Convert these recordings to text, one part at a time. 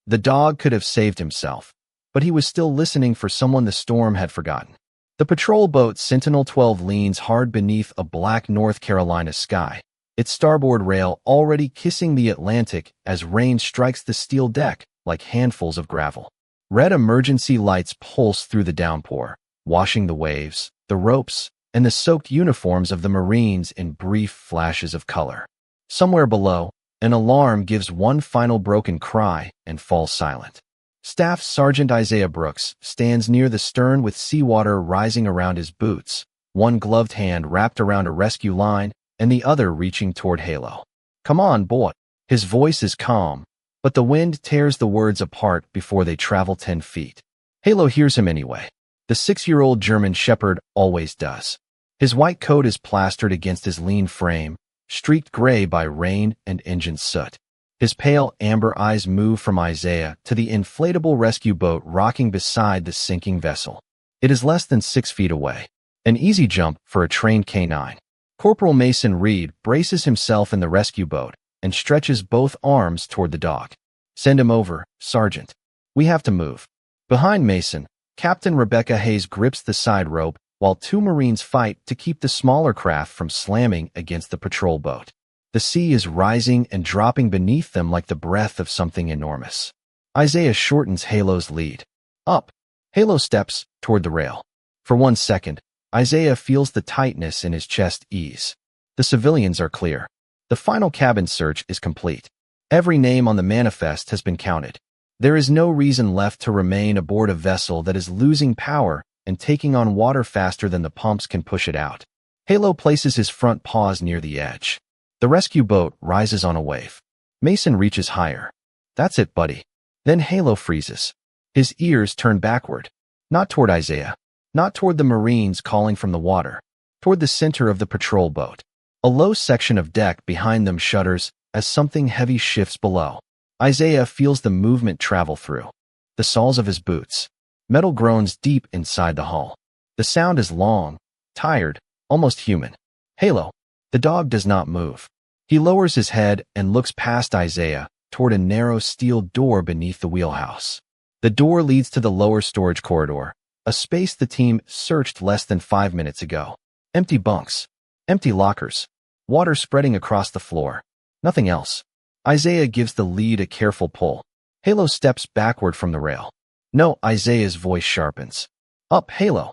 The dog could have saved himself, but he was still listening for someone the storm had forgotten. The patrol boat Sentinel 12 leans hard beneath a black North Carolina sky, its starboard rail already kissing the Atlantic as rain strikes the steel deck like handfuls of gravel. Red emergency lights pulse through the downpour, washing the waves, the ropes, and the soaked uniforms of the Marines in brief flashes of color. Somewhere below, an alarm gives one final broken cry and falls silent. Staff Sergeant Isaiah Brooks stands near the stern with seawater rising around his boots, one gloved hand wrapped around a rescue line and the other reaching toward Halo. "Come on, boy." His voice is calm, but the wind tears the words apart before they travel 10 feet. Halo hears him anyway. The 6-year-old German Shepherd always does. His white coat is plastered against his lean frame, streaked gray by rain and engine soot. His pale amber eyes move from Isaiah to the inflatable rescue boat rocking beside the sinking vessel. It is less than 6 feet away, an easy jump for a trained canine. Corporal Mason Reed braces himself in the rescue boat and stretches both arms toward the dog. "Send him over, Sergeant. We have to move." Behind Mason, Captain Rebecca Hayes grips the side rope while 2 Marines fight to keep the smaller craft from slamming against the patrol boat. The sea is rising and dropping beneath them like the breath of something enormous. Isaiah shortens Halo's lead. Up. Halo steps toward the rail. For 1 second, Isaiah feels the tightness in his chest ease. The civilians are clear. The final cabin search is complete. Every name on the manifest has been counted. There is no reason left to remain aboard a vessel that is losing power and taking on water faster than the pumps can push it out. Halo places his front paws near the edge. The rescue boat rises on a wave. Mason reaches higher. "That's it, buddy." Then Halo freezes. His ears turn backward. Not toward Isaiah. Not toward the Marines calling from the water. Toward the center of the patrol boat. A low section of deck behind them shudders as something heavy shifts below. Isaiah feels the movement travel through the soles of his boots. Metal groans deep inside the hull. The sound is long, tired, almost human. Halo. The dog does not move. He lowers his head and looks past Isaiah toward a narrow steel door beneath the wheelhouse. The door leads to the lower storage corridor, a space the team searched less than 5 minutes ago. Empty bunks. Empty lockers. Water spreading across the floor. Nothing else. Isaiah gives the lead a careful pull. Halo steps backward from the rail. "No," Isaiah's voice sharpens. "Up, Halo."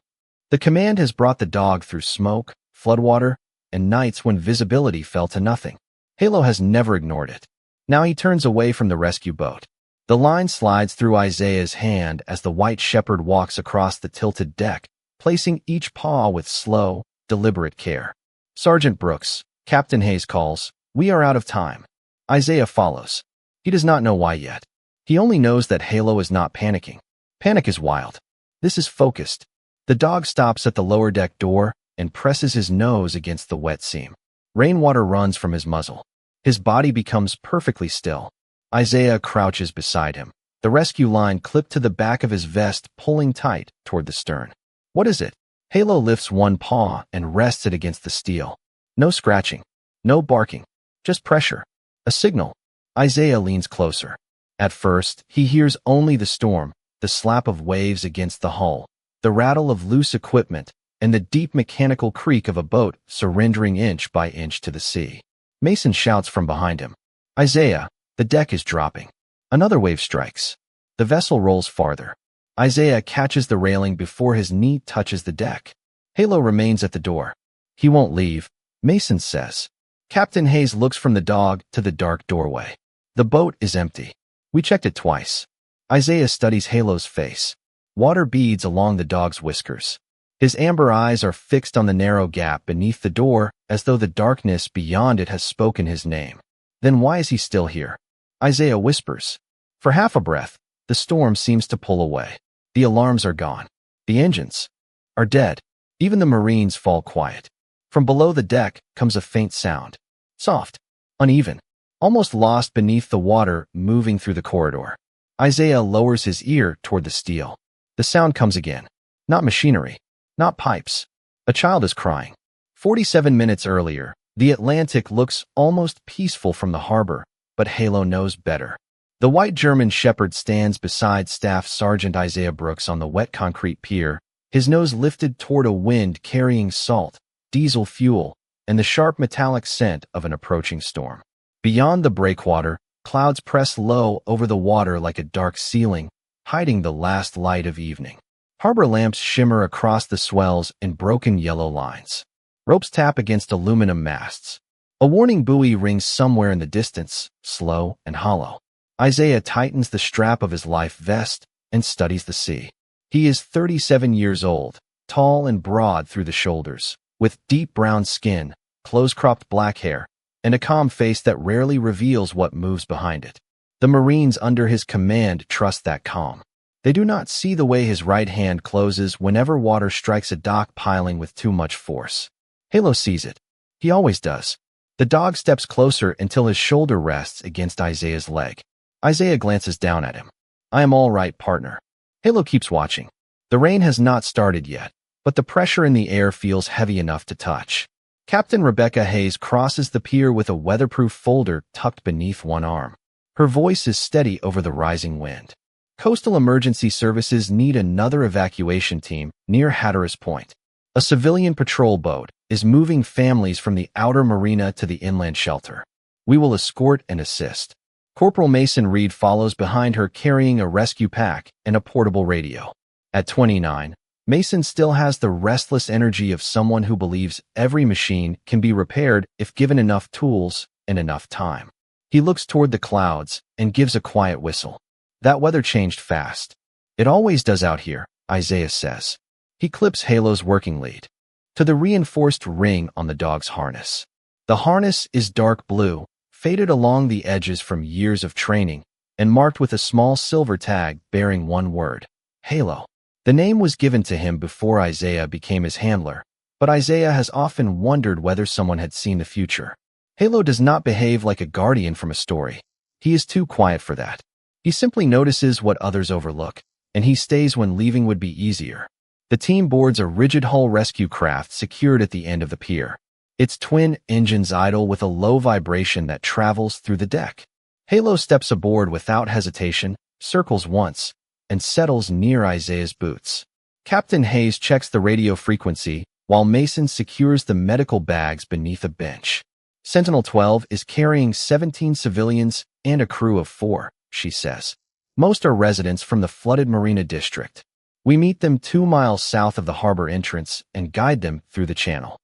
The command has brought the dog through smoke, floodwater, and nights when visibility fell to nothing. Halo has never ignored it. Now he turns away from the rescue boat. The line slides through Isaiah's hand as the white shepherd walks across the tilted deck, placing each paw with slow, deliberate care. "Sergeant Brooks," Captain Hayes calls, "we are out of time." Isaiah follows. He does not know why yet. He only knows that Halo is not panicking. Panic is wild. This is focused. The dog stops at the lower deck door and presses his nose against the wet seam. Rainwater runs from his muzzle. His body becomes perfectly still. Isaiah crouches beside him, the rescue line clipped to the back of his vest pulling tight toward the stern. "What is it?" Halo lifts one paw and rests it against the steel. No scratching. No barking. Just pressure. A signal. Isaiah leans closer. At first, he hears only the storm, the slap of waves against the hull, the rattle of loose equipment, and the deep mechanical creak of a boat surrendering inch by inch to the sea. Mason shouts from behind him. "Isaiah, the deck is dropping." Another wave strikes. The vessel rolls farther. Isaiah catches the railing before his knee touches the deck. Halo remains at the door. "He won't leave," Mason says. Captain Hayes looks from the dog to the dark doorway. The boat is empty. "We checked it twice." Isaiah studies Halo's face. Water beads along the dog's whiskers. His amber eyes are fixed on the narrow gap beneath the door as though the darkness beyond it has spoken his name. Then why is he still here? Isaiah whispers. For half a breath, the storm seems to pull away. The alarms are gone. The engines are dead. Even the Marines fall quiet. From below the deck comes a faint sound. Soft, uneven, almost lost beneath the water moving through the corridor. Isaiah lowers his ear toward the steel. The sound comes again. Not machinery. Not pipes. A child is crying. 47 minutes earlier, the Atlantic looks almost peaceful from the harbor, but Halo knows better. The white German Shepherd stands beside Staff Sergeant Isaiah Brooks on the wet concrete pier, his nose lifted toward a wind carrying salt, diesel fuel, and the sharp metallic scent of an approaching storm. Beyond the breakwater, clouds press low over the water like a dark ceiling, hiding the last light of evening. Harbor lamps shimmer across the swells in broken yellow lines. Ropes tap against aluminum masts. A warning buoy rings somewhere in the distance, slow and hollow. Isaiah tightens the strap of his life vest and studies the sea. He is 37 years old, tall and broad through the shoulders, with deep brown skin, close-cropped black hair, and a calm face that rarely reveals what moves behind it. The Marines under his command trust that calm. They do not see the way his right hand closes whenever water strikes a dock piling with too much force. Halo sees it. He always does. The dog steps closer until his shoulder rests against Isaiah's leg. Isaiah glances down at him. "I am all right, partner." Halo keeps watching. The rain has not started yet, but the pressure in the air feels heavy enough to touch. Captain Rebecca Hayes crosses the pier with a weatherproof folder tucked beneath one arm. Her voice is steady over the rising wind. Coastal Emergency Services need another evacuation team near Hatteras Point. A civilian patrol boat is moving families from the outer marina to the inland shelter. We will escort and assist. Corporal Mason Reed follows behind her carrying a rescue pack and a portable radio. At 29, Mason still has the restless energy of someone who believes every machine can be repaired if given enough tools and enough time. He looks toward the clouds and gives a quiet whistle. That weather changed fast. It always does out here, Isaiah says. He clips Halo's working lead to the reinforced ring on the dog's harness. The harness is dark blue, faded along the edges from years of training, and marked with a small silver tag bearing one word, Halo. The name was given to him before Isaiah became his handler, but Isaiah has often wondered whether someone had seen the future. Halo does not behave like a guardian from a story. He is too quiet for that. He simply notices what others overlook, and he stays when leaving would be easier. The team boards a rigid-hull rescue craft secured at the end of the pier. Its twin engines idle with a low vibration that travels through the deck. Halo steps aboard without hesitation, circles once, and settles near Isaiah's boots. Captain Hayes checks the radio frequency, while Mason secures the medical bags beneath a bench. Sentinel 12 is carrying 17 civilians and a crew of 4, she says. Most are residents from the flooded Marina District. We meet them 2 miles south of the harbor entrance and guide them through the channel.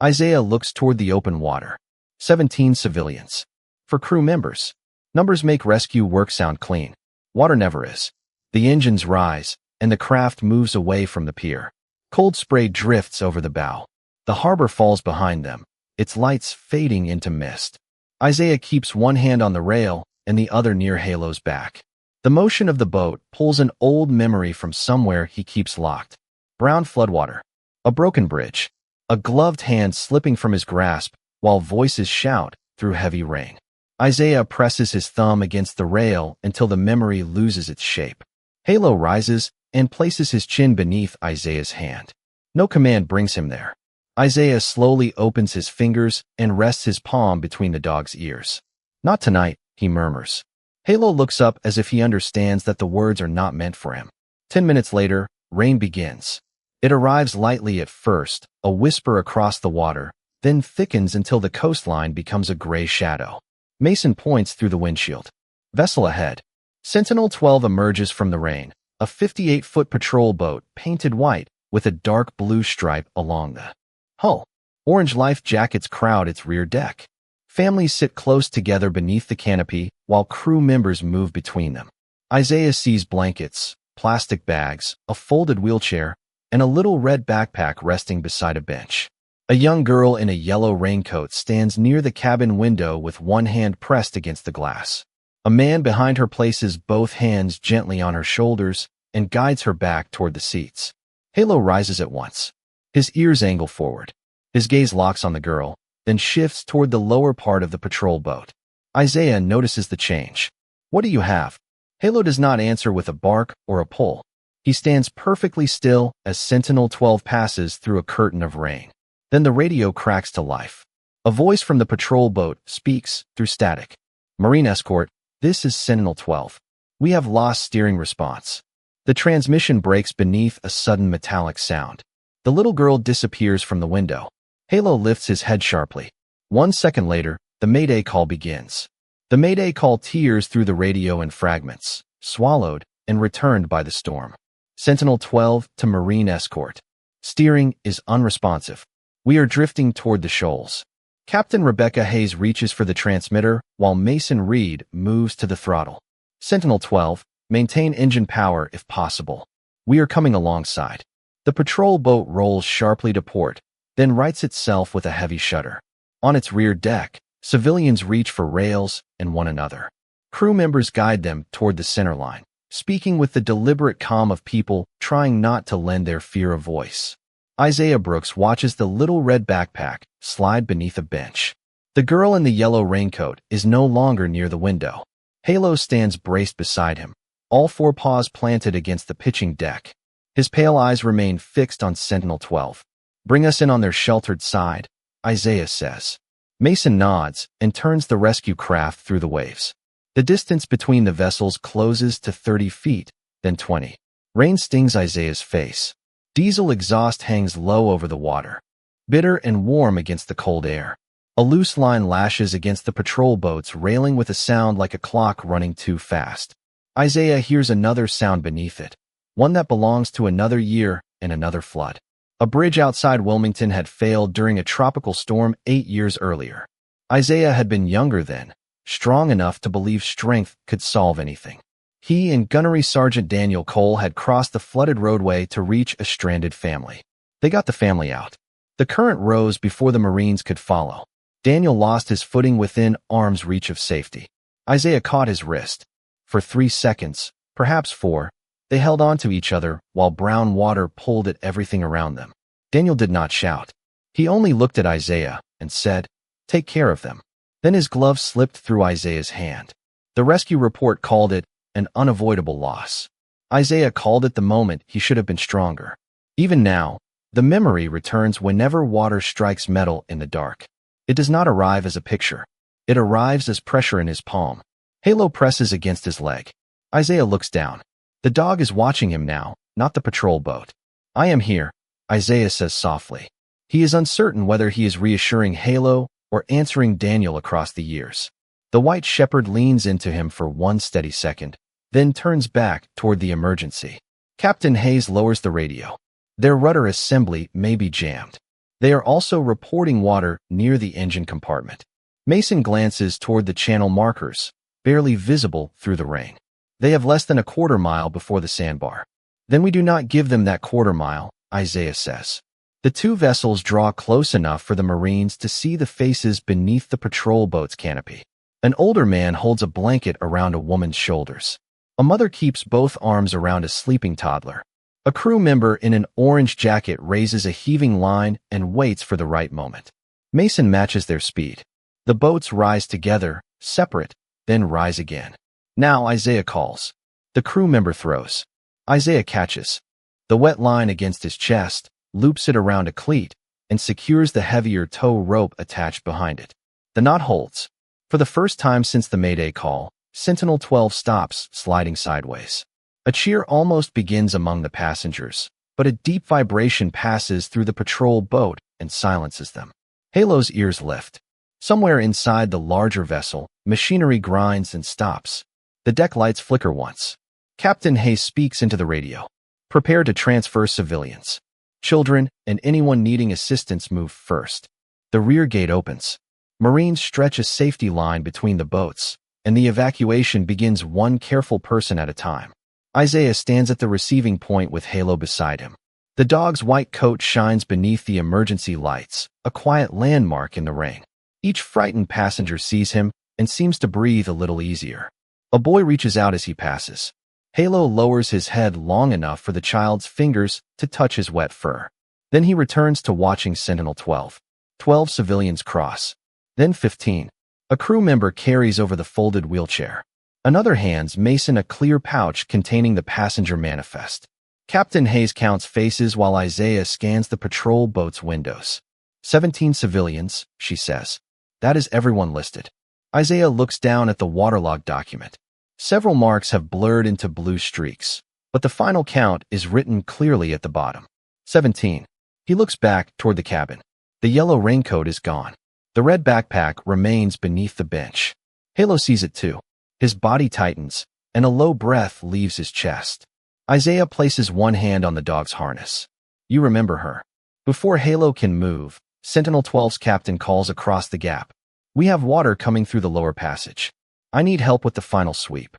Isaiah looks toward the open water. 17 civilians. For crew members. Numbers make rescue work sound clean. Water never is. The engines rise, and the craft moves away from the pier. Cold spray drifts over the bow. The harbor falls behind them, its lights fading into mist. Isaiah keeps one hand on the rail and the other near Halo's back. The motion of the boat pulls an old memory from somewhere he keeps locked. Brown floodwater. A broken bridge. A gloved hand slipping from his grasp while voices shout through heavy rain. Isaiah presses his thumb against the rail until the memory loses its shape. Halo rises and places his chin beneath Isaiah's hand. No command brings him there. Isaiah slowly opens his fingers and rests his palm between the dog's ears. "Not tonight," he murmurs. Halo looks up as if he understands that the words are not meant for him. 10 minutes later, rain begins. It arrives lightly at first, a whisper across the water, then thickens until the coastline becomes a gray shadow. Mason points through the windshield. Vessel ahead. Sentinel 12 emerges from the rain, a 58-foot patrol boat painted white with a dark blue stripe along the hull. Orange life jackets crowd its rear deck. Families sit close together beneath the canopy while crew members move between them. Isaiah sees blankets, plastic bags, a folded wheelchair, and a little red backpack resting beside a bench. A young girl in a yellow raincoat stands near the cabin window with one hand pressed against the glass. A man behind her places both hands gently on her shoulders and guides her back toward the seats. Halo rises at once. His ears angle forward. His gaze locks on the girl, then shifts toward the lower part of the patrol boat. Isaiah notices the change. "What do you have?" Halo does not answer with a bark or a pull. He stands perfectly still as Sentinel 12 passes through a curtain of rain. Then the radio cracks to life. A voice from the patrol boat speaks through static. "Marine escort, This is Sentinel-12. We have lost steering response. The transmission breaks beneath a sudden metallic sound. The little girl disappears from the window. Halo lifts his head sharply. 1 second later, the Mayday call begins. The Mayday call tears through the radio in fragments, swallowed and returned by the storm. Sentinel-12 to Marine Escort. Steering is unresponsive. We are drifting toward the shoals. Captain Rebecca Hayes reaches for the transmitter while Mason Reed moves to the throttle. Sentinel-12, maintain engine power if possible. We are coming alongside. The patrol boat rolls sharply to port, then rights itself with a heavy shudder. On its rear deck, civilians reach for rails and one another. Crew members guide them toward the center line, speaking with the deliberate calm of people trying not to lend their fear a voice. Isaiah Brooks watches the little red backpack slide beneath a bench. The girl in the yellow raincoat is no longer near the window. Halo stands braced beside him, all 4 paws planted against the pitching deck. His pale eyes remain fixed on Sentinel-12. Bring us in on their sheltered side, Isaiah says. Mason nods and turns the rescue craft through the waves. The distance between the vessels closes to 30 feet, then 20. Rain stings Isaiah's face. Diesel exhaust hangs low over the water, bitter and warm against the cold air. A loose line lashes against the patrol boat's railing with a sound like a clock running too fast. Isaiah hears another sound beneath it, one that belongs to another year and another flood. A bridge outside Wilmington had failed during a tropical storm 8 years earlier. Isaiah had been younger then, strong enough to believe strength could solve anything. He and Gunnery Sergeant Daniel Cole had crossed the flooded roadway to reach a stranded family. They got the family out. The current rose before the Marines could follow. Daniel lost his footing within arm's reach of safety. Isaiah caught his wrist. For 3 seconds, perhaps 4, they held on to each other while brown water pulled at everything around them. Daniel did not shout. He only looked at Isaiah and said, "Take care of them." Then his glove slipped through Isaiah's hand. The rescue report called it an unavoidable loss. Isaiah called it the moment he should have been stronger. Even now, the memory returns whenever water strikes metal in the dark. It does not arrive as a picture. It arrives as pressure in his palm. Halo presses against his leg. Isaiah looks down. The dog is watching him now, not the patrol boat. "I am here," Isaiah says softly. He is uncertain whether he is reassuring Halo or answering Daniel across the years. The white shepherd leans into him for 1 steady second, then turns back toward the emergency. Captain Hayes lowers the radio. Their rudder assembly may be jammed. They are also reporting water near the engine compartment. Mason glances toward the channel markers, barely visible through the rain. They have less than a quarter mile before the sandbar. Then we do not give them that quarter mile, Isaiah says. The 2 vessels draw close enough for the Marines to see the faces beneath the patrol boat's canopy. An older man holds a blanket around a woman's shoulders. A mother keeps both arms around a sleeping toddler. A crew member in an orange jacket raises a heaving line and waits for the right moment. Mason matches their speed. The boats rise together, separate, then rise again. Now Isaiah calls. The crew member throws. Isaiah catches. The wet line against his chest, loops it around a cleat, and secures the heavier tow rope attached behind it. The knot holds. For the first time since the Mayday call, Sentinel-12 stops, sliding sideways. A cheer almost begins among the passengers, but a deep vibration passes through the patrol boat and silences them. Halo's ears lift. Somewhere inside the larger vessel, machinery grinds and stops. The deck lights flicker once. Captain Hayes speaks into the radio. "Prepare to transfer civilians. Children and anyone needing assistance move first." The rear gate opens. Marines stretch a safety line between the boats, and the evacuation begins one careful person at a time. Isaiah stands at the receiving point with Halo beside him. The dog's white coat shines beneath the emergency lights, a quiet landmark in the rain. Each frightened passenger sees him and seems to breathe a little easier. A boy reaches out as he passes. Halo lowers his head long enough for the child's fingers to touch his wet fur. Then he returns to watching Sentinel-12. 12 civilians cross. Then 15. A crew member carries over the folded wheelchair. Another hands Mason a clear pouch containing the passenger manifest. Captain Hayes counts faces while Isaiah scans the patrol boat's windows. 17 civilians, she says. That is everyone listed. Isaiah looks down at the waterlogged document. Several marks have blurred into blue streaks, but the final count is written clearly at the bottom. 17. He looks back toward the cabin. The yellow raincoat is gone. The red backpack remains beneath the bench. Halo sees it too. His body tightens, and a low breath leaves his chest. Isaiah places one hand on the dog's harness. You remember her. Before Halo can move, Sentinel-12's captain calls across the gap. We have water coming through the lower passage. I need help with the final sweep.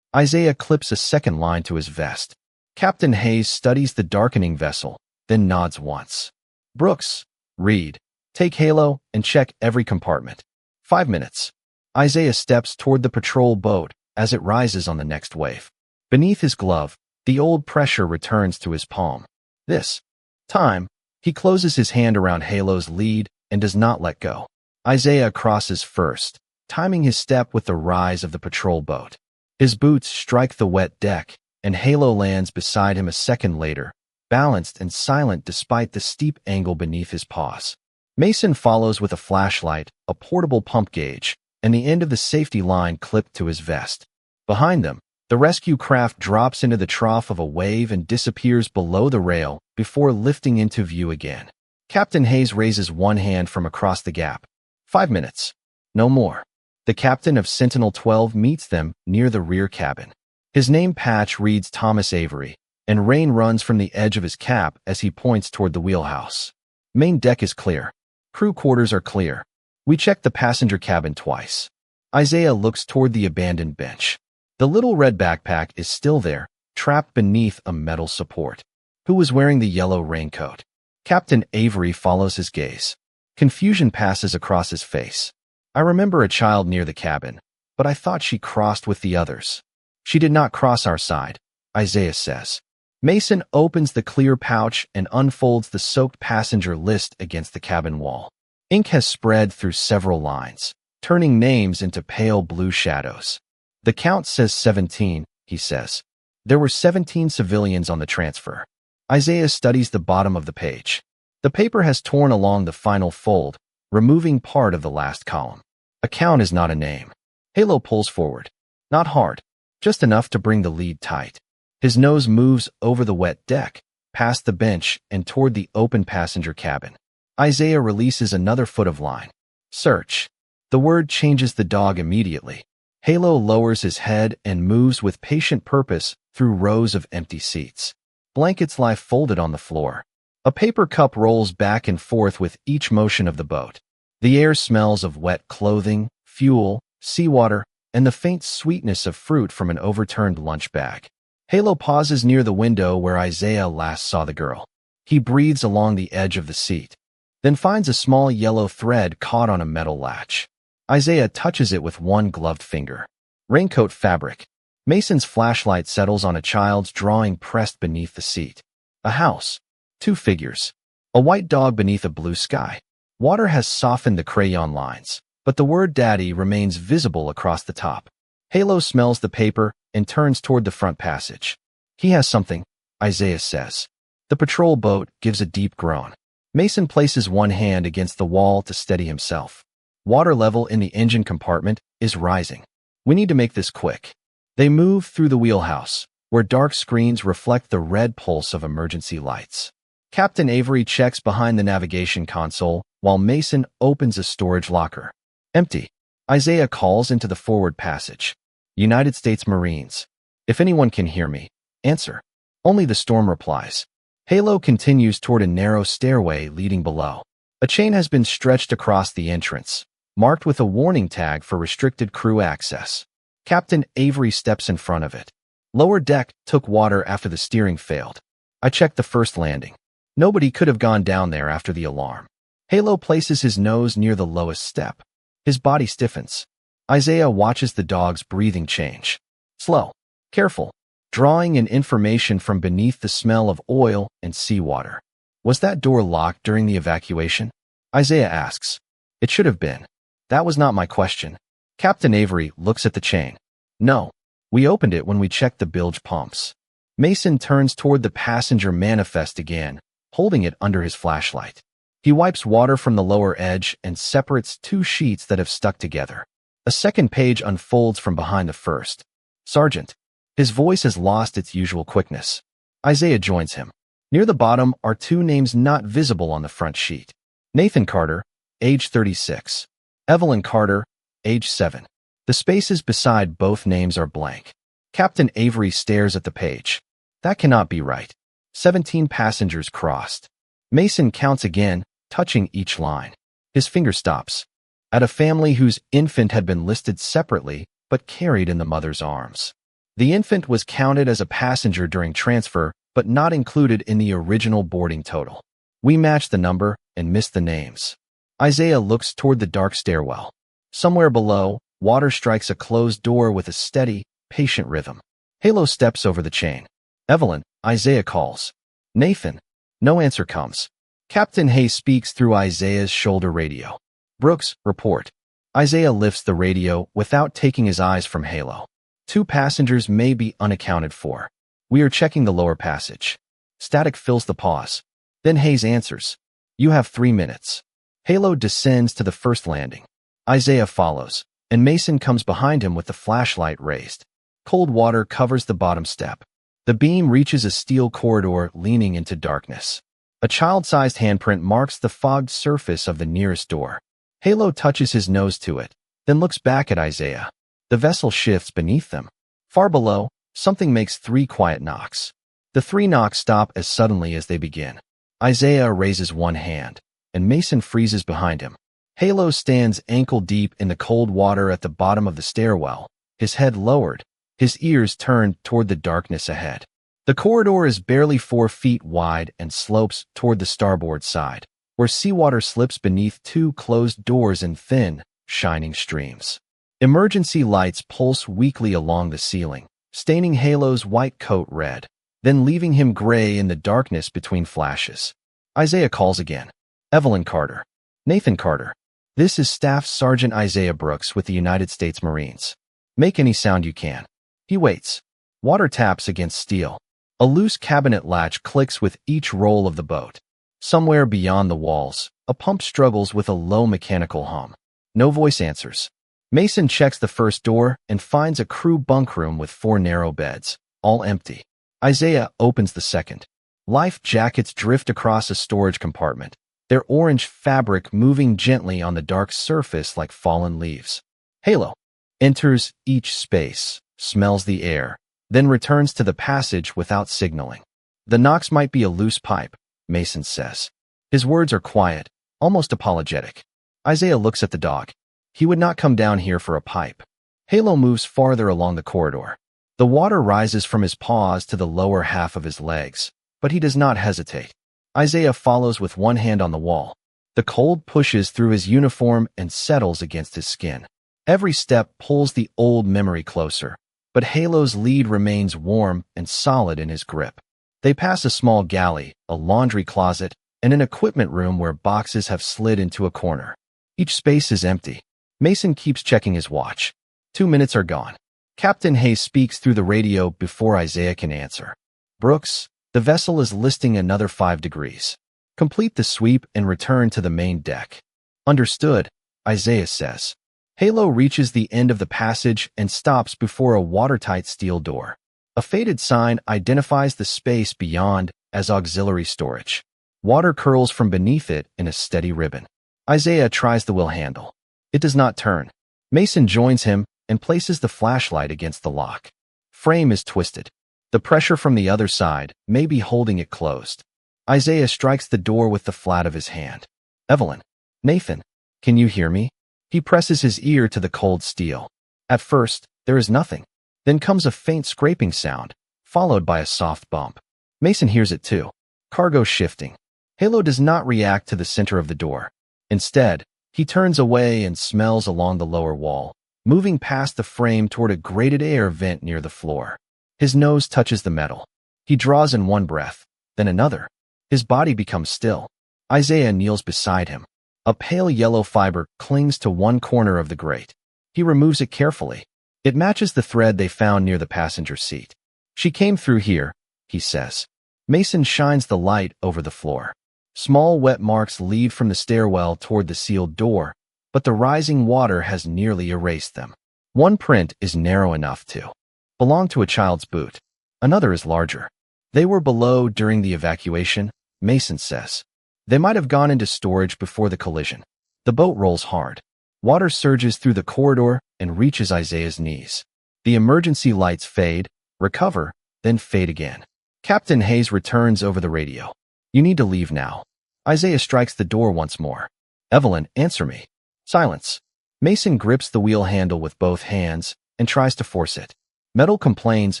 Isaiah clips a second line to his vest. Captain Hayes studies the darkening vessel, then nods once. Brooks, Reed, take Halo and check every compartment. 5 minutes. Isaiah steps toward the patrol boat as it rises on the next wave. Beneath his glove, the old pressure returns to his palm. This time, he closes his hand around Halo's lead and does not let go. Isaiah crosses first, timing his step with the rise of the patrol boat. His boots strike the wet deck, and Halo lands beside him a second later, balanced and silent despite the steep angle beneath his paws. Mason follows with a flashlight, a portable pump gauge, and the end of the safety line clipped to his vest. Behind them, the rescue craft drops into the trough of a wave and disappears below the rail before lifting into view again. Captain Hayes raises one hand from across the gap. 5 minutes. No more. The captain of Sentinel-12 meets them near the rear cabin. His name patch reads Thomas Avery, and rain runs from the edge of his cap as he points toward the wheelhouse. Main deck is clear. Crew quarters are clear. We checked the passenger cabin twice. Isaiah looks toward the abandoned bench. The little red backpack is still there, trapped beneath a metal support. Who was wearing the yellow raincoat? Captain Avery follows his gaze. Confusion passes across his face. I remember a child near the cabin, but I thought she crossed with the others. She did not cross our side, Isaiah says. Mason opens the clear pouch and unfolds the soaked passenger list against the cabin wall. Ink has spread through several lines, turning names into pale blue shadows. The count says 17, he says. There were 17 civilians on the transfer. Isaiah studies the bottom of the page. The paper has torn along the final fold, removing part of the last column. A count is not a name. Halo pulls forward. Not hard, just enough to bring the lead tight. His nose moves over the wet deck, past the bench and toward the open passenger cabin. Isaiah releases another foot of line. Search. The word changes the dog immediately. Halo lowers his head and moves with patient purpose through rows of empty seats. Blankets lie folded on the floor. A paper cup rolls back and forth with each motion of the boat. The air smells of wet clothing, fuel, seawater, and the faint sweetness of fruit from an overturned lunch bag. Halo pauses near the window where Isaiah last saw the girl. He breathes along the edge of the seat, then finds a small yellow thread caught on a metal latch. Isaiah touches it with one gloved finger. Raincoat fabric. Mason's flashlight settles on a child's drawing pressed beneath the seat. A house. 2 figures. A white dog beneath a blue sky. Water has softened the crayon lines, but the word Daddy remains visible across the top. Halo smells the paper and turns toward the front passage. He has something, Isaiah says. The patrol boat gives a deep groan. Mason places one hand against the wall to steady himself. Water level in the engine compartment is rising. We need to make this quick. They move through the wheelhouse, where dark screens reflect the red pulse of emergency lights. Captain Avery checks behind the navigation console, while Mason opens a storage locker. Empty. Isaiah calls into the forward passage. United States Marines. If anyone can hear me, answer. Only the storm replies. Halo continues toward a narrow stairway leading below. A chain has been stretched across the entrance, marked with a warning tag for restricted crew access. Captain Avery steps in front of it. Lower deck took water after the steering failed. I checked the first landing. Nobody could have gone down there after the alarm. Halo places his nose near the lowest step. His body stiffens. Isaiah watches the dog's breathing change. Slow. Careful. Drawing in information from beneath the smell of oil and seawater. Was that door locked during the evacuation? Isaiah asks. It should have been. That was not my question. Captain Avery looks at the chain. No. We opened it when we checked the bilge pumps. Mason turns toward the passenger manifest again, holding it under his flashlight. He wipes water from the lower edge and separates 2 sheets that have stuck together. A second page unfolds from behind the first. Sergeant. His voice has lost its usual quickness. Isaiah joins him. Near the bottom are two names not visible on the front sheet. Nathan Carter, age 36. Evelyn Carter, age 7. The spaces beside both names are blank. Captain Avery stares at the page. That cannot be right. 17 passengers crossed. Mason counts again, touching each line. His finger stops. At a family whose infant had been listed separately but carried in the mother's arms. The infant was counted as a passenger during transfer but not included in the original boarding total. We match the number and miss the names. Isaiah looks toward the dark stairwell. Somewhere below, water strikes a closed door with a steady, patient rhythm. Halo steps over the chain. Evelyn, Isaiah calls. Nathan. No answer comes. Captain Hay speaks through Isaiah's shoulder radio. Brooks, report. Isaiah lifts the radio without taking his eyes from Halo. 2 passengers may be unaccounted for. We are checking the lower passage. Static fills the pause. Then Hayes answers. You have 3 minutes. Halo descends to the first landing. Isaiah follows, and Mason comes behind him with the flashlight raised. Cold water covers the bottom step. The beam reaches a steel corridor leaning into darkness. A child-sized handprint marks the fogged surface of the nearest door. Halo touches his nose to it, then looks back at Isaiah. The vessel shifts beneath them. Far below, something makes 3 quiet knocks. The 3 knocks stop as suddenly as they begin. Isaiah raises one hand, and Mason freezes behind him. Halo stands ankle-deep in the cold water at the bottom of the stairwell, his head lowered, his ears turned toward the darkness ahead. The corridor is barely 4 feet wide and slopes toward the starboard side, where seawater slips beneath 2 closed doors in thin, shining streams. Emergency lights pulse weakly along the ceiling, staining Halo's white coat red, then leaving him gray in the darkness between flashes. Isaiah calls again. Evelyn Carter. Nathan Carter. This is Staff Sergeant Isaiah Brooks with the United States Marines. Make any sound you can. He waits. Water taps against steel. A loose cabinet latch clicks with each roll of the boat. Somewhere beyond the walls, a pump struggles with a low mechanical hum. No voice answers. Mason checks the first door and finds a crew bunk room with 4 narrow beds, all empty. Isaiah opens the second. Life jackets drift across a storage compartment, their orange fabric moving gently on the dark surface like fallen leaves. Halo enters each space, smells the air, then returns to the passage without signaling. The knocks might be a loose pipe, Mason says. His words are quiet, almost apologetic. Isaiah looks at the dog. He would not come down here for a pipe. Halo moves farther along the corridor. The water rises from his paws to the lower half of his legs, but he does not hesitate. Isaiah follows with one hand on the wall. The cold pushes through his uniform and settles against his skin. Every step pulls the old memory closer, but Halo's lead remains warm and solid in his grip. They pass a small galley, a laundry closet, and an equipment room where boxes have slid into a corner. Each space is empty. Mason keeps checking his watch. 2 minutes are gone. Captain Hayes speaks through the radio before Isaiah can answer. Brooks, the vessel is listing another 5 degrees. Complete the sweep and return to the main deck. Understood, Isaiah says. Halo reaches the end of the passage and stops before a watertight steel door. A faded sign identifies the space beyond as auxiliary storage. Water curls from beneath it in a steady ribbon. Isaiah tries the wheel handle. It does not turn. Mason joins him and places the flashlight against the lock. Frame is twisted. The pressure from the other side may be holding it closed. Isaiah strikes the door with the flat of his hand. Evelyn. Nathan. Can you hear me? He presses his ear to the cold steel. At first, there is nothing. Then comes a faint scraping sound, followed by a soft bump. Mason hears it too. Cargo shifting. Halo does not react to the center of the door. Instead, he turns away and smells along the lower wall, moving past the frame toward a grated air vent near the floor. His nose touches the metal. He draws in one breath, then another. His body becomes still. Isaiah kneels beside him. A pale yellow fiber clings to one corner of the grate. He removes it carefully. It matches the thread they found near the passenger seat. She came through here, he says. Mason shines the light over the floor. Small wet marks lead from the stairwell toward the sealed door, but the rising water has nearly erased them. One print is narrow enough to belong to a child's boot. Another is larger. They were below during the evacuation, Mason says. They might have gone into storage before the collision. The boat rolls hard. Water surges through the corridor and reaches Isaiah's knees. The emergency lights fade, recover, then fade again. Captain Hayes returns over the radio. You need to leave now. Isaiah strikes the door once more. Evelyn, answer me. Silence. Mason grips the wheel handle with both hands and tries to force it. Metal complains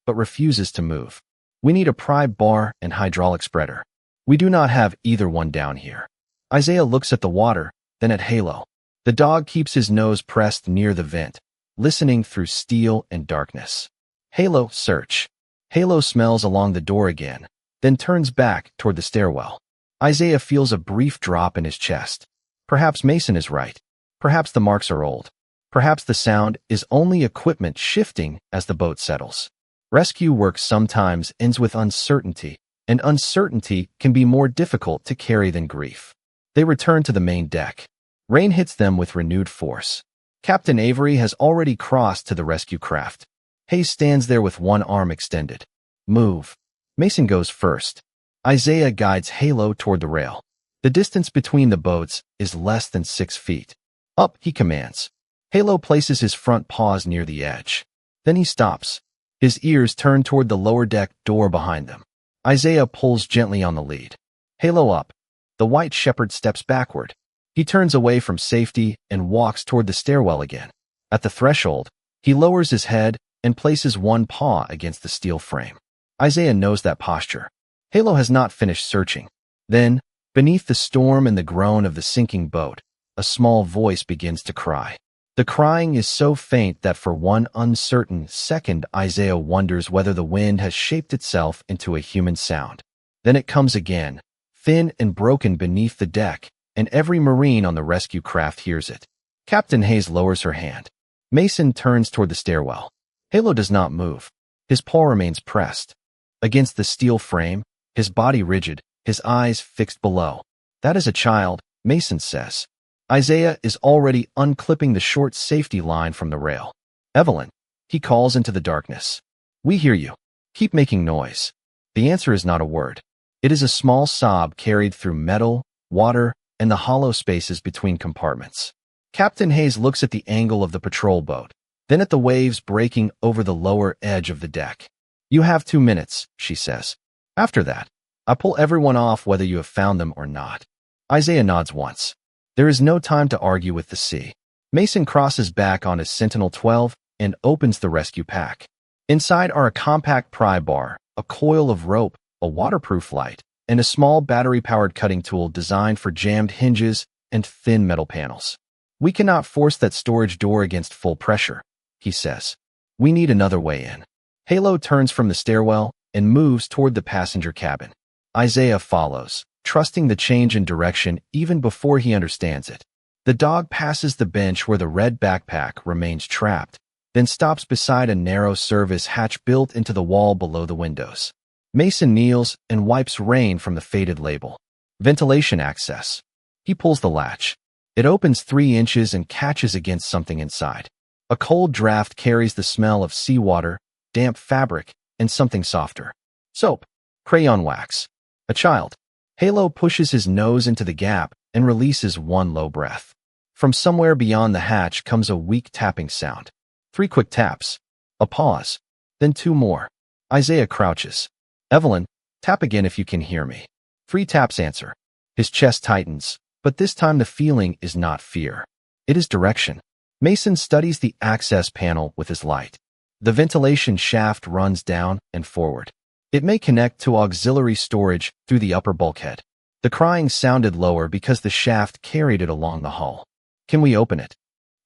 but refuses to move. We need a pry bar and hydraulic spreader. We do not have either one down here. Isaiah looks at the water, then at Halo. The dog keeps his nose pressed near the vent, listening through steel and darkness. Halo, search. Halo smells along the door again, then turns back toward the stairwell. Isaiah feels a brief drop in his chest. Perhaps Mason is right. Perhaps the marks are old. Perhaps the sound is only equipment shifting as the boat settles. Rescue work sometimes ends with uncertainty, and uncertainty can be more difficult to carry than grief. They return to the main deck. Rain hits them with renewed force. Captain Avery has already crossed to the rescue craft. Hayes stands there with one arm extended. Move. Mason goes first. Isaiah guides Halo toward the rail. The distance between the boats is less than 6 feet. Up, he commands. Halo places his front paws near the edge. Then he stops. His ears turn toward the lower deck door behind them. Isaiah pulls gently on the lead. Halo up. The white shepherd steps backward. He turns away from safety and walks toward the stairwell again. At the threshold, he lowers his head and places one paw against the steel frame. Isaiah knows that posture. Halo has not finished searching. Then, beneath the storm and the groan of the sinking boat, a small voice begins to cry. The crying is so faint that for one uncertain second Isaiah wonders whether the wind has shaped itself into a human sound. Then it comes again, thin and broken beneath the deck, and every Marine on the rescue craft hears it. Captain Hayes lowers her hand. Mason turns toward the stairwell. Halo does not move. His paw remains pressed against the steel frame, his body rigid, his eyes fixed below. That is a child, Mason says. Isaiah is already unclipping the short safety line from the rail. Evelyn, he calls into the darkness. We hear you. Keep making noise. The answer is not a word. It is a small sob carried through metal, water, and the hollow spaces between compartments. Captain Hayes looks at the angle of the patrol boat, then at the waves breaking over the lower edge of the deck. You have 2 minutes, she says. After that, I pull everyone off whether you have found them or not. Isaiah nods once. There is no time to argue with the sea. Mason crosses back on his Sentinel-12 and opens the rescue pack. Inside are a compact pry bar, a coil of rope, a waterproof light, and a small battery-powered cutting tool designed for jammed hinges and thin metal panels. We cannot force that storage door against full pressure, he says. We need another way in. Halo turns from the stairwell and moves toward the passenger cabin. Isaiah follows, trusting the change in direction even before he understands it. The dog passes the bench where the red backpack remains trapped, then stops beside a narrow service hatch built into the wall below the windows. Mason kneels and wipes rain from the faded label. Ventilation access. He pulls the latch. It opens 3 inches and catches against something inside. A cold draft carries the smell of seawater, damp fabric, and something softer. Soap. Crayon wax. A child. Halo pushes his nose into the gap and releases one low breath. From somewhere beyond the hatch comes a weak tapping sound. 3 quick taps. A pause. Then 2 more. Isaiah crouches. Evelyn, tap again if you can hear me. 3 taps answer. His chest tightens, but this time the feeling is not fear. It is direction. Mason studies the access panel with his light. The ventilation shaft runs down and forward. It may connect to auxiliary storage through the upper bulkhead. The crying sounded lower because the shaft carried it along the hull. Can we open it?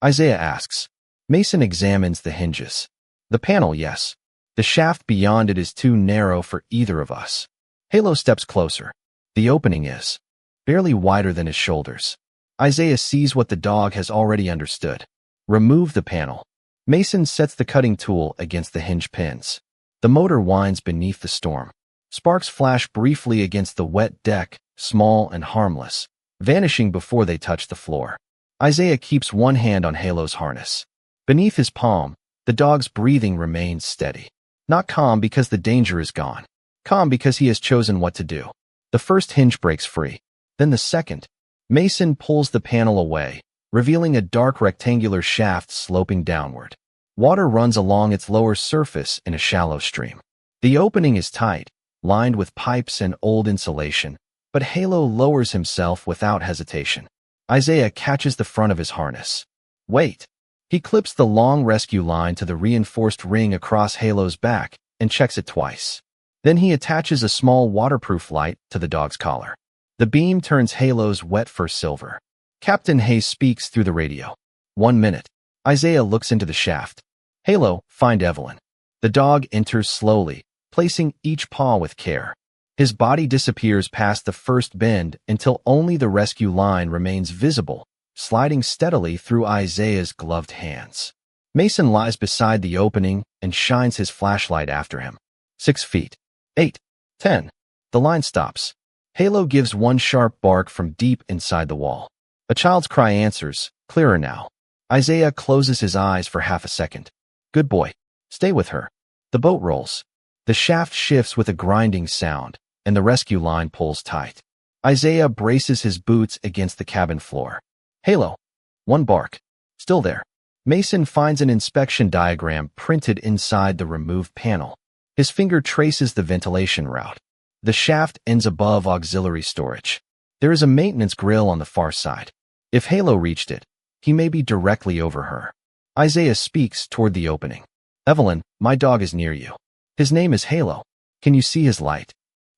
Isaiah asks. Mason examines the hinges. The panel, yes. The shaft beyond it is too narrow for either of us. Halo steps closer. The opening is barely wider than his shoulders. Isaiah sees what the dog has already understood. Remove the panel. Mason sets the cutting tool against the hinge pins. The motor whines beneath the storm. Sparks flash briefly against the wet deck, small and harmless, vanishing before they touch the floor. Isaiah keeps one hand on Halo's harness. Beneath his palm, the dog's breathing remains steady. Not calm because the danger is gone. Calm because he has chosen what to do. The first hinge breaks free. Then the second. Mason pulls the panel away, revealing a dark rectangular shaft sloping downward. Water runs along its lower surface in a shallow stream. The opening is tight, lined with pipes and old insulation, but Halo lowers himself without hesitation. Isaiah catches the front of his harness. Wait. He clips the long rescue line to the reinforced ring across Halo's back and checks it twice. Then he attaches a small waterproof light to the dog's collar. The beam turns Halo's wet fur silver. Captain Hayes speaks through the radio. 1 minute. Isaiah looks into the shaft. Halo, find Evelyn. The dog enters slowly, placing each paw with care. His body disappears past the first bend until only the rescue line remains visible, sliding steadily through Isaiah's gloved hands. Mason lies beside the opening and shines his flashlight after him. 6 feet. 8. 10. The line stops. Halo gives one sharp bark from deep inside the wall. A child's cry answers, clearer now. Isaiah closes his eyes for half a second. Good boy. Stay with her. The boat rolls. The shaft shifts with a grinding sound, and the rescue line pulls tight. Isaiah braces his boots against the cabin floor. Halo. One bark. Still there. Mason finds an inspection diagram printed inside the removed panel. His finger traces the ventilation route. The shaft ends above auxiliary storage. There is a maintenance grill on the far side. If Halo reached it, he may be directly over her. Isaiah speaks toward the opening. Evelyn, my dog is near you. His name is Halo. Can you see his light?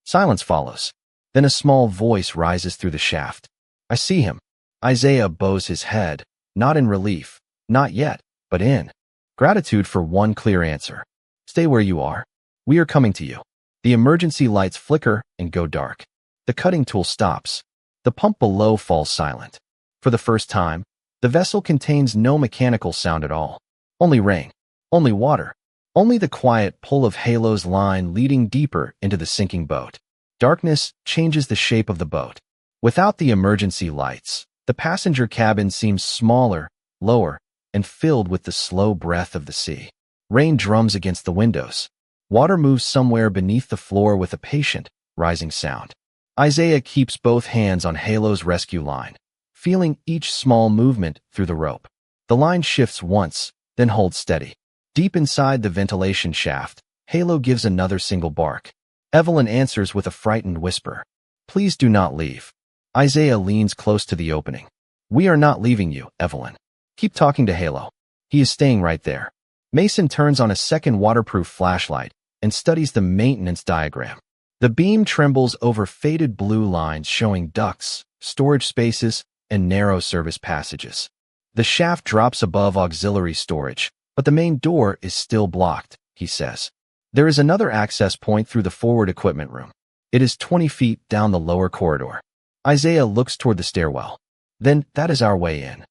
Silence follows. Then a small voice rises through the shaft. I see him. Isaiah bows his head, not in relief, not yet, but in gratitude for one clear answer. Stay where you are. We are coming to you. The emergency lights flicker and go dark. The cutting tool stops. The pump below falls silent. For the first time, the vessel contains no mechanical sound at all. Only rain. Only water. Only the quiet pull of Halo's line leading deeper into the sinking boat. Darkness changes the shape of the boat. Without the emergency lights, the passenger cabin seems smaller, lower, and filled with the slow breath of the sea. Rain drums against the windows. Water moves somewhere beneath the floor with a patient, rising sound. Isaiah keeps both hands on Halo's rescue line, feeling each small movement through the rope. The line shifts once, then holds steady. Deep inside the ventilation shaft, Halo gives another single bark. Evelyn answers with a frightened whisper. Please do not leave. Isaiah leans close to the opening. We are not leaving you, Evelyn. Keep talking to Halo. He is staying right there. Mason turns on a second waterproof flashlight and studies the maintenance diagram. The beam trembles over faded blue lines showing ducts, storage spaces, and narrow service passages. The shaft drops above auxiliary storage, but the main door is still blocked, he says. There is another access point through the forward equipment room. It is 20 feet down the lower corridor. Isaiah looks toward the stairwell. Then that is our way in.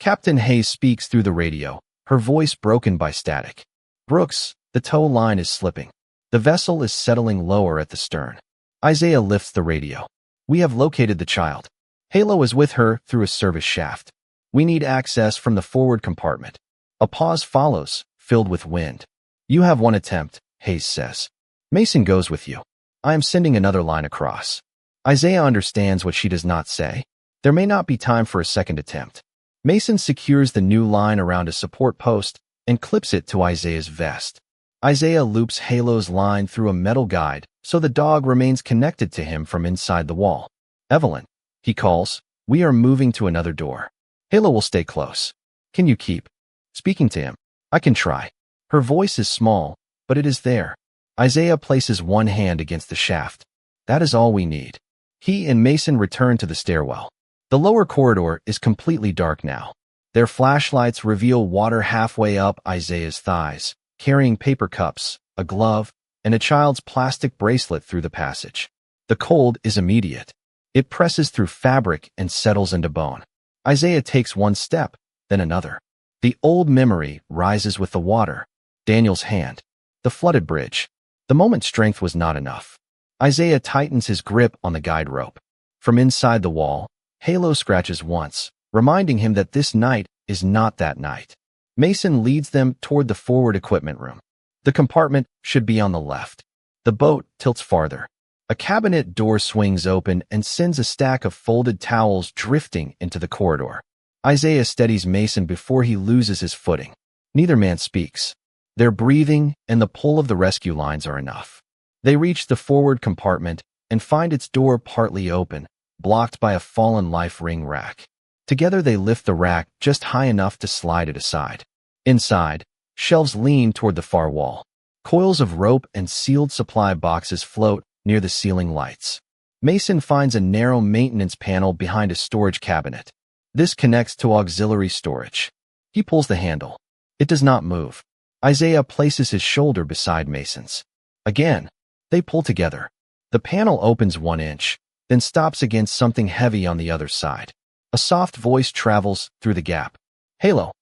Captain Hayes speaks through the radio, her voice broken by static. Brooks, the tow line is slipping. The vessel is settling lower at the stern. Isaiah lifts the radio. We have located the child. Halo is with her through a service shaft. We need access from the forward compartment. A pause follows, filled with wind. You have one attempt, Hayes says. Mason goes with you. I am sending another line across. Isaiah understands what she does not say. There may not be time for a second attempt. Mason secures the new line around a support post and clips it to Isaiah's vest. Isaiah loops Halo's line through a metal guide so the dog remains connected to him from inside the wall. Evelyn, he calls, we are moving to another door. Halo will stay close. Can you keep speaking to him? I can try. Her voice is small, but it is there. Isaiah places one hand against the shaft. That is all we need. He and Mason return to the stairwell. The lower corridor is completely dark now. Their flashlights reveal water halfway up Isaiah's thighs, carrying paper cups, a glove, and a child's plastic bracelet through the passage. The cold is immediate. It presses through fabric and settles into bone. Isaiah takes one step, then another. The old memory rises with the water. Daniel's hand. The flooded bridge. The moment's strength was not enough. Isaiah tightens his grip on the guide rope. From inside the wall, Halo scratches once, reminding him that this night is not that night. Mason leads them toward the forward equipment room. The compartment should be on the left. The boat tilts farther. A cabinet door swings open and sends a stack of folded towels drifting into the corridor. Isaiah steadies Mason before he loses his footing. Neither man speaks. Their breathing and the pull of the rescue lines are enough. They reach the forward compartment and find its door partly open, blocked by a fallen life ring rack. Together they lift the rack just high enough to slide it aside. Inside, shelves lean toward the far wall. Coils of rope and sealed supply boxes float near the ceiling lights. Mason finds a narrow maintenance panel behind a storage cabinet. This connects to auxiliary storage. He pulls the handle. It does not move. Isaiah places his shoulder beside Mason's. Again, they pull together. The panel opens 1 inch, then stops against something heavy on the other side. A soft voice travels through the gap. "Halo."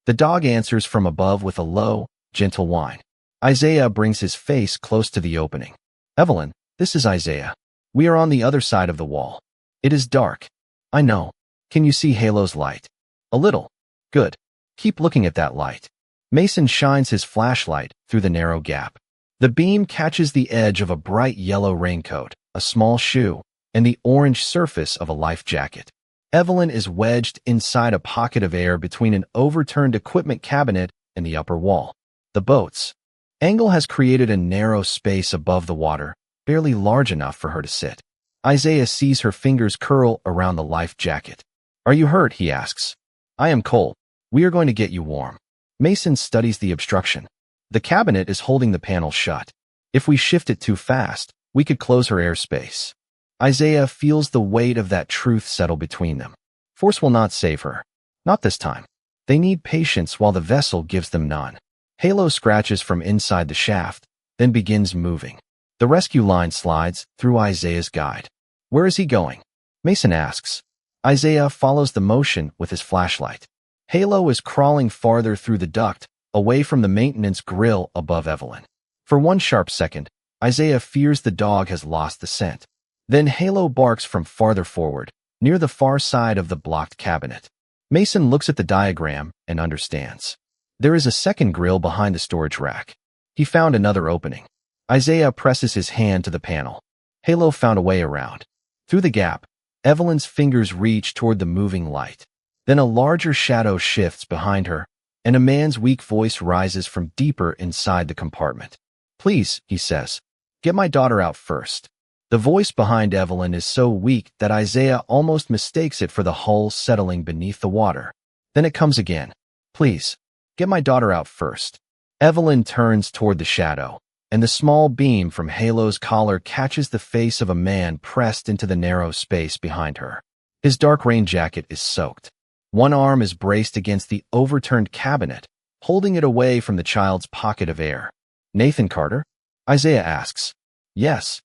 The dog answers from above with a low, gentle whine. Isaiah brings his face close to the opening. "Evelyn, this is Isaiah. We are on the other side of the wall. It is dark. I know. Can you see Halo's light?" "A little." "Good. Keep looking at that light." Mason shines his flashlight through the narrow gap. The beam catches the edge of a bright yellow raincoat, a small shoe, and the orange surface of a life jacket. Evelyn is wedged inside a pocket of air between an overturned equipment cabinet and the upper wall. The boat's angle has created a narrow space above the water, barely large enough for her to sit. Isaiah sees her fingers curl around the life jacket. "Are you hurt?" he asks. "I am cold. We are going to get you warm." Mason studies the obstruction. The cabinet is holding the panel shut. If we shift it too fast, we could close her airspace. Isaiah feels the weight of that truth settle between them. Force will not save her. Not this time. They need patience while the vessel gives them none. Halo scratches from inside the shaft, then begins moving. The rescue line slides through Isaiah's guide. "Where is he going?" Mason asks. Isaiah follows the motion with his flashlight. Halo is crawling farther through the duct, away from the maintenance grill above Evelyn. For 1 sharp second, Isaiah fears the dog has lost the scent. Then Halo barks from farther forward, near the far side of the blocked cabinet. Mason looks at the diagram and understands. There is a second grill behind the storage rack. He found another opening. Isaiah presses his hand to the panel. Halo found a way around. Through the gap, Evelyn's fingers reach toward the moving light. Then a larger shadow shifts behind her, and a man's weak voice rises from deeper inside the compartment. "Please," he says, "get my daughter out first." The voice behind Evelyn is so weak that Isaiah almost mistakes it for the hull settling beneath the water. Then it comes again. "Please, get my daughter out first." Evelyn turns toward the shadow, and the small beam from Halo's collar catches the face of a man pressed into the narrow space behind her. His dark rain jacket is soaked. One arm is braced against the overturned cabinet, holding it away from the child's pocket of air. "Nathan Carter?" Isaiah asks. "Yes."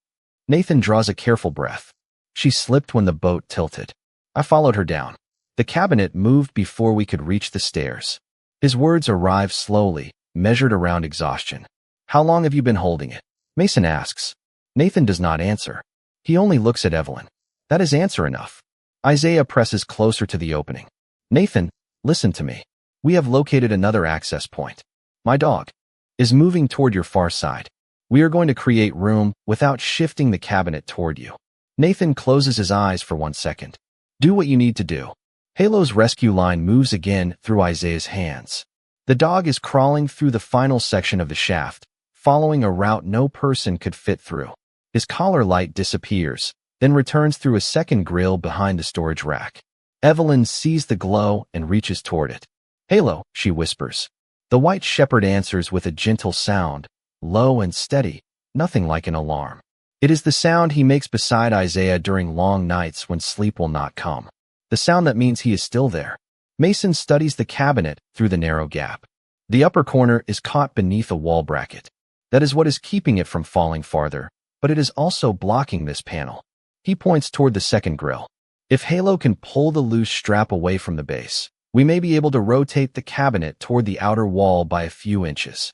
Nathan draws a careful breath. "She slipped when the boat tilted. I followed her down. The cabinet moved before we could reach the stairs." His words arrive slowly, measured around exhaustion. "How long have you been holding it?" Mason asks. Nathan does not answer. He only looks at Evelyn. That is answer enough. Isaiah presses closer to the opening. "Nathan, listen to me. We have located another access point. My dog is moving toward your far side. We are going to create room without shifting the cabinet toward you." Nathan closes his eyes for 1 second. "Do what you need to do." Halo's rescue line moves again through Isaiah's hands. The dog is crawling through the final section of the shaft, following a route no person could fit through. His collar light disappears, then returns through a second grill behind the storage rack. Evelyn sees the glow and reaches toward it. "Halo," she whispers. The white shepherd answers with a gentle sound, low and steady, nothing like an alarm. It is the sound he makes beside Isaiah during long nights when sleep will not come. The sound that means he is still there. Mason studies the cabinet through the narrow gap. The upper corner is caught beneath a wall bracket. That is what is keeping it from falling farther, but it is also blocking this panel. He points toward the second grill. If Halo can pull the loose strap away from the base, we may be able to rotate the cabinet toward the outer wall by a few inches.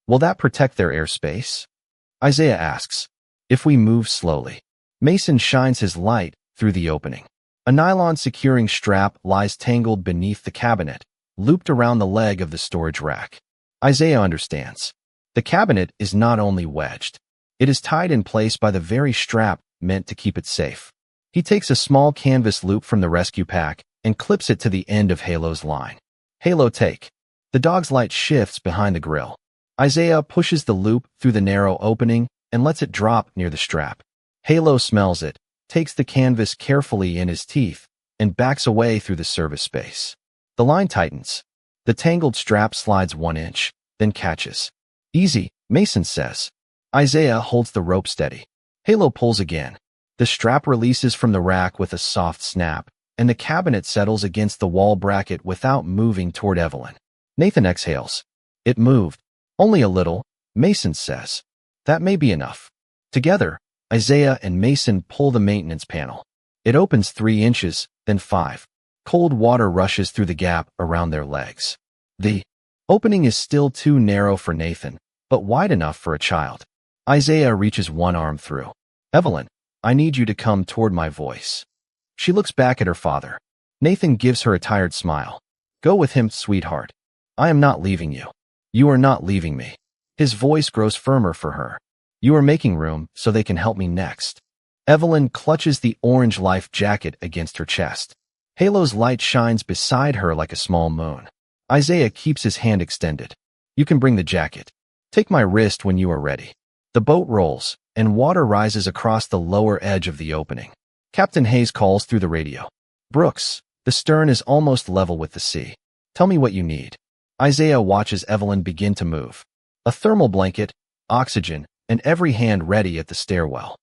Will that protect their airspace? Isaiah asks. If we move slowly. Mason shines his light through the opening. A nylon securing strap lies tangled beneath the cabinet, looped around the leg of the storage rack. Isaiah understands. The cabinet is not only wedged, it is tied in place by the very strap meant to keep it safe. He takes a small canvas loop from the rescue pack and clips it to the end of Halo's line. Halo, take. The dog's light shifts behind the grill. Isaiah pushes the loop through the narrow opening and lets it drop near the strap. Halo smells it, takes the canvas carefully in his teeth, and backs away through the service space. The line tightens. The tangled strap slides 1 inch, then catches. Easy, Mason says. Isaiah holds the rope steady. Halo pulls again. The strap releases from the rack with a soft snap, and the cabinet settles against the wall bracket without moving toward Evelyn. Nathan exhales. It moved. Only a little, Mason says. That may be enough. Together, Isaiah and Mason pull the maintenance panel. It opens 3 inches, then 5. Cold water rushes through the gap around their legs. The opening is still too narrow for Nathan, but wide enough for a child. Isaiah reaches one arm through. Evelyn, I need you to come toward my voice. She looks back at her father. Nathan gives her a tired smile. Go with him, sweetheart. I am not leaving you. You are not leaving me. His voice grows firmer for her. You are making room so they can help me next. Evelyn clutches the orange life jacket against her chest. Halo's light shines beside her like a small moon. Isaiah keeps his hand extended. You can bring the jacket. Take my wrist when you are ready. The boat rolls, and water rises across the lower edge of the opening. Captain Hayes calls through the radio. Brooks, the stern is almost level with the sea. Tell me what you need. Isaiah watches Evelyn begin to move. A thermal blanket, oxygen, and every hand ready at the stairwell.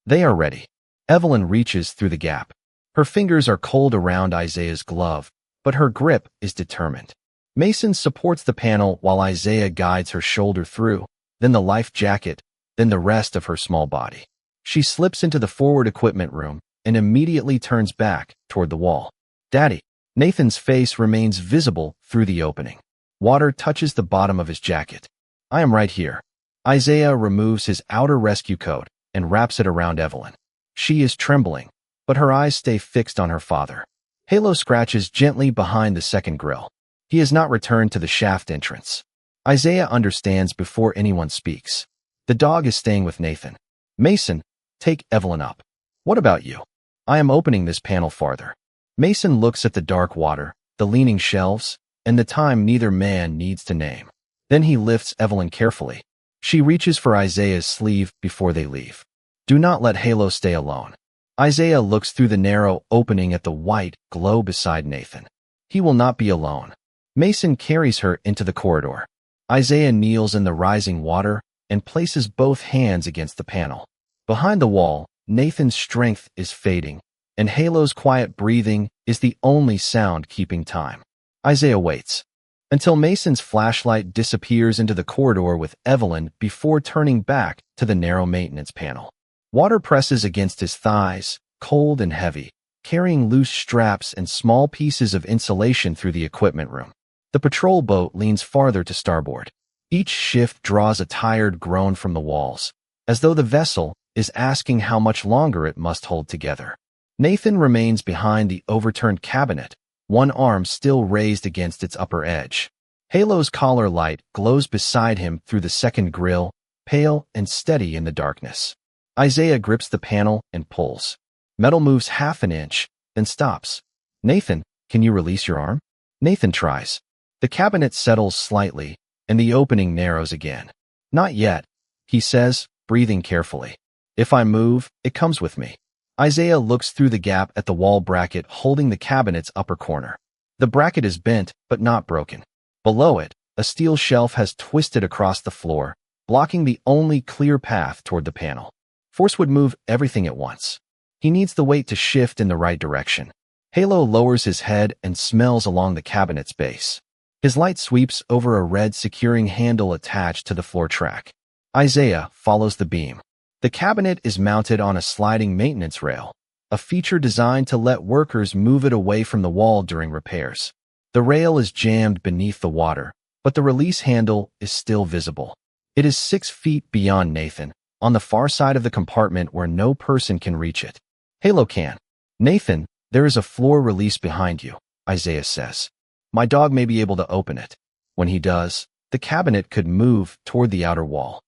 They are ready. Evelyn reaches through the gap. Her fingers are cold around Isaiah's glove, but her grip is determined. Mason supports the panel while Isaiah guides her shoulder through, then the life jacket, then the rest of her small body. She slips into the forward equipment room and immediately turns back toward the wall. Daddy. Nathan's face remains visible through the opening. Water touches the bottom of his jacket. I am right here. Isaiah removes his outer rescue coat and wraps it around Evelyn. She is trembling, but her eyes stay fixed on her father. Halo scratches gently behind the second grill. He has not returned to the shaft entrance. Isaiah understands before anyone speaks. The dog is staying with Nathan. Mason, take Evelyn up. What about you? I am opening this panel farther. Mason looks at the dark water, the leaning shelves, and the time neither man needs to name. Then he lifts Evelyn carefully. She reaches for Isaiah's sleeve before they leave. Do not let Halo stay alone. Isaiah looks through the narrow opening at the white glow beside Nathan. He will not be alone. Mason carries her into the corridor. Isaiah kneels in the rising water and places both hands against the panel. Behind the wall, Nathan's strength is fading, and Halo's quiet breathing is the only sound keeping time. Isaiah waits until Mason's flashlight disappears into the corridor with Evelyn before turning back to the narrow maintenance panel. Water presses against his thighs, cold and heavy, carrying loose straps and small pieces of insulation through the equipment room. The patrol boat leans farther to starboard. Each shift draws a tired groan from the walls, as though the vessel is asking how much longer it must hold together. Nathan remains behind the overturned cabinet, one arm still raised against its upper edge. Halo's collar light glows beside him through the second grill, pale and steady in the darkness. Isaiah grips the panel and pulls. Metal moves half an inch, then stops. Nathan, can you release your arm? Nathan tries. The cabinet settles slightly, and the opening narrows again. Not yet, he says, breathing carefully. If I move, it comes with me. Isaiah looks through the gap at the wall bracket holding the cabinet's upper corner. The bracket is bent, but not broken. Below it, a steel shelf has twisted across the floor, blocking the only clear path toward the panel. Force would move everything at once. He needs the weight to shift in the right direction. Halo lowers his head and smells along the cabinet's base. His light sweeps over a red securing handle attached to the floor track. Isaiah follows the beam. The cabinet is mounted on a sliding maintenance rail, a feature designed to let workers move it away from the wall during repairs. The rail is jammed beneath the water, but the release handle is still visible. It is 6 feet beyond Nathan, on the far side of the compartment where no person can reach it. Halo can. Nathan, There is a floor release behind you, Isaiah says. My dog may be able to open it. When he does, the cabinet could move toward the outer wall.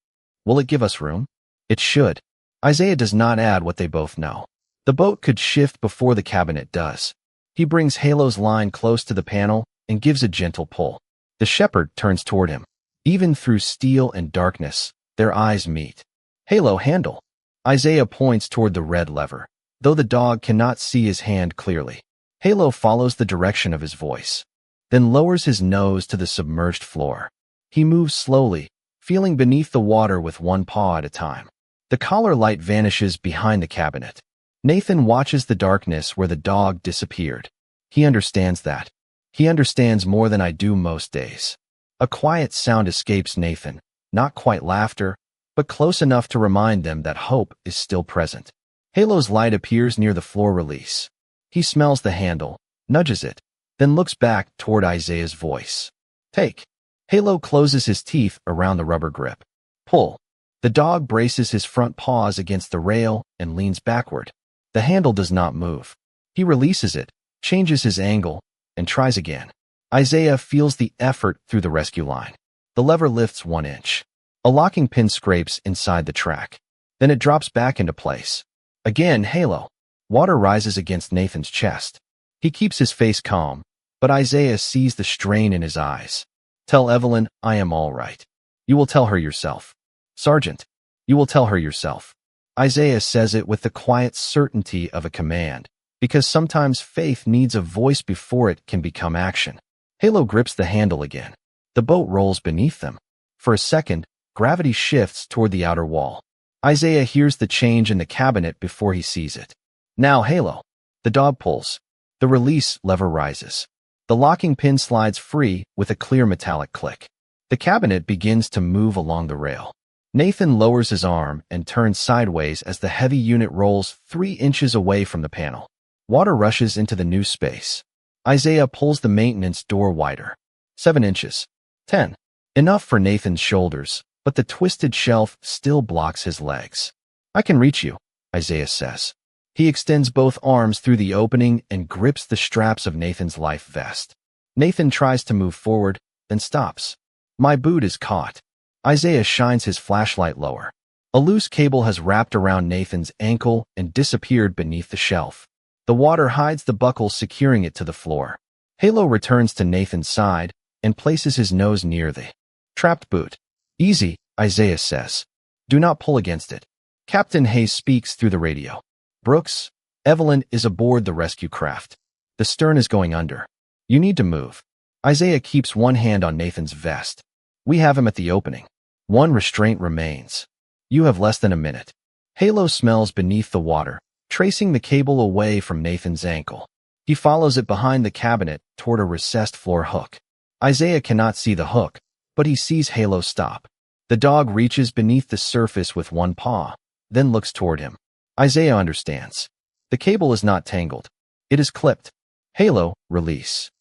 Will it give us room? It should. Isaiah does not add what they both know. The boat could shift before the cabinet does. He brings Halo's line close to the panel and gives a gentle pull. The shepherd turns toward him. Even through steel and darkness, their eyes meet. Halo, handle. Isaiah points toward the red lever, though the dog cannot see his hand clearly. Halo follows the direction of his voice, then lowers his nose to the submerged floor. He moves slowly, feeling beneath the water with one paw at a time. The collar light vanishes behind the cabinet. Nathan watches the darkness where the dog disappeared. He understands that. He understands more than I do most days. A quiet sound escapes Nathan, not quite laughter, but close enough to remind them that hope is still present. Halo's light appears near the floor release. He smells the handle, nudges it, then looks back toward Isaiah's voice. Take. Halo closes his teeth around the rubber grip. Pull. The dog braces his front paws against the rail and leans backward. The handle does not move. He releases it, changes his angle, and tries again. Isaiah feels the effort through the rescue line. The lever lifts 1 inch. A locking pin scrapes inside the track. Then it drops back into place. Again, Halo. Water rises against Nathan's chest. He keeps his face calm, but Isaiah sees the strain in his eyes. Tell Evelyn I am all right. You will tell her yourself. Sergeant, you will tell her yourself. Isaiah says it with the quiet certainty of a command, because sometimes faith needs a voice before it can become action. Halo grips the handle again. The boat rolls beneath them. For a second, gravity shifts toward the outer wall. Isaiah hears the change in the cabinet before he sees it. Now, Halo. The dog pulls. The release lever rises. The locking pin slides free with a clear metallic click. The cabinet begins to move along the rail. Nathan lowers his arm and turns sideways as the heavy unit rolls 3 inches away from the panel. Water rushes into the new space. Isaiah pulls the maintenance door wider. 7 inches. 10. Enough for Nathan's shoulders, but the twisted shelf still blocks his legs. I can reach you, Isaiah says. He extends both arms through the opening and grips the straps of Nathan's life vest. Nathan tries to move forward, then stops. My boot is caught. Isaiah shines his flashlight lower. A loose cable has wrapped around Nathan's ankle and disappeared beneath the shelf. The water hides the buckle securing it to the floor. Halo returns to Nathan's side and places his nose near the trapped boot. Easy, Isaiah says. Do not pull against it. Captain Hayes speaks through the radio. Brooks, Evelyn is aboard the rescue craft. The stern is going under. You need to move. Isaiah keeps one hand on Nathan's vest. We have him at the opening. One restraint remains. You have less than a minute. Halo smells beneath the water, tracing the cable away from Nathan's ankle. He follows it behind the cabinet toward a recessed floor hook. Isaiah cannot see the hook, but he sees Halo stop. The dog reaches beneath the surface with one paw, then looks toward him. Isaiah understands. The cable is not tangled. It is clipped. Halo, release.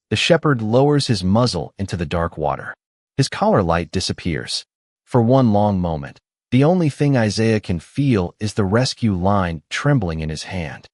The shepherd lowers his muzzle into the dark water. His collar light disappears. For one long moment, the only thing Isaiah can feel is the rescue line trembling in his hand.